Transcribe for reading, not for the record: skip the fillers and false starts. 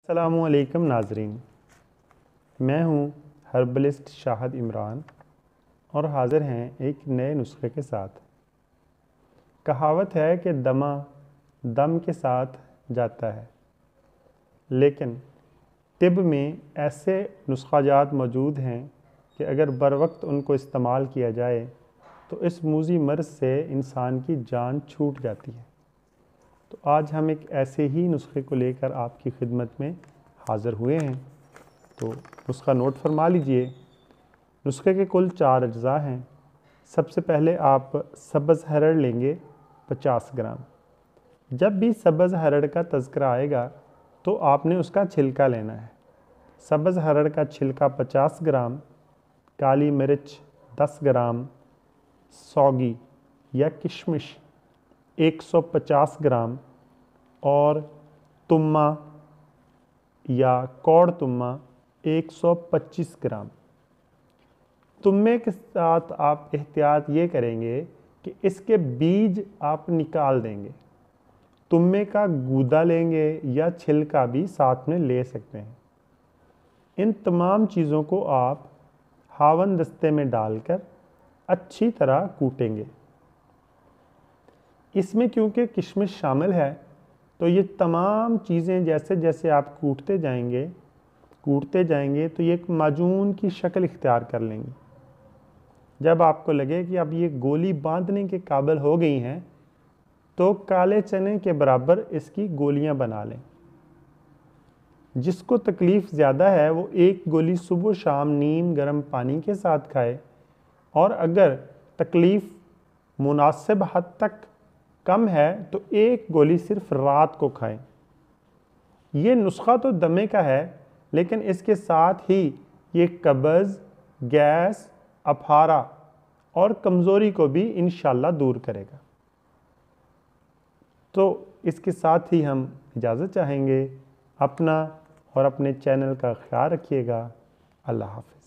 अस्सलामुअलैकुम नाजरीन, मैं हूं हर्बलिस्ट शाहद इमरान और हाज़िर हैं एक नए नुस्खे के साथ। कहावत है कि दमा दम के साथ जाता है, लेकिन तिब में ऐसे नुस्खाजात मौजूद हैं कि अगर बर वक्त उनको इस्तेमाल किया जाए तो इस मूज़ी मर्ज़ से इंसान की जान छूट जाती है। तो आज हम एक ऐसे ही नुस्खे को लेकर आपकी खिदमत में हाज़िर हुए हैं। तो नुस्खा नोट फरमा लीजिए। नुस्खे के कुल 4 अज्जा हैं। सबसे पहले आप सब्ज़ हरड़ लेंगे 50 ग्राम। जब भी सब्ज़ हरड़ का तज़किरा आएगा तो आपने उसका छिलका लेना है। सब्ज़ हरड़ का छिलका 50 ग्राम, काली मिर्च 10 ग्राम, सौगी या किशमिश 150 ग्राम और तुम्मा या कौड़ तुम्मा 125 ग्राम। तुम्मे के साथ आप एहतियात ये करेंगे कि इसके बीज आप निकाल देंगे। तुम्मे का गूदा लेंगे या छिलका भी साथ में ले सकते हैं। इन तमाम चीज़ों को आप हावन दस्ते में डालकर अच्छी तरह कूटेंगे। इसमें क्योंकि किशमिश शामिल है तो ये तमाम चीज़ें जैसे जैसे आप कूटते जाएंगे तो ये एक माजून की शक्ल इख्तियार कर लेंगी। जब आपको लगे कि अब ये गोली बांधने के काबिल हो गई हैं तो काले चने के बराबर इसकी गोलियां बना लें। जिसको तकलीफ़ ज़्यादा है वो एक गोली सुबह शाम नीम गर्म पानी के साथ खाए, और अगर तकलीफ़ मुनासिब हद तक कम है तो एक गोली सिर्फ रात को खाएं। ये नुस्खा तो दमे का है, लेकिन इसके साथ ही ये कब्ज़, गैस, अफारा और कमज़ोरी को भी इंशाल्लाह दूर करेगा। तो इसके साथ ही हम इजाज़त चाहेंगे। अपना और अपने चैनल का ख्याल रखिएगा। अल्लाह हाफ़िज़।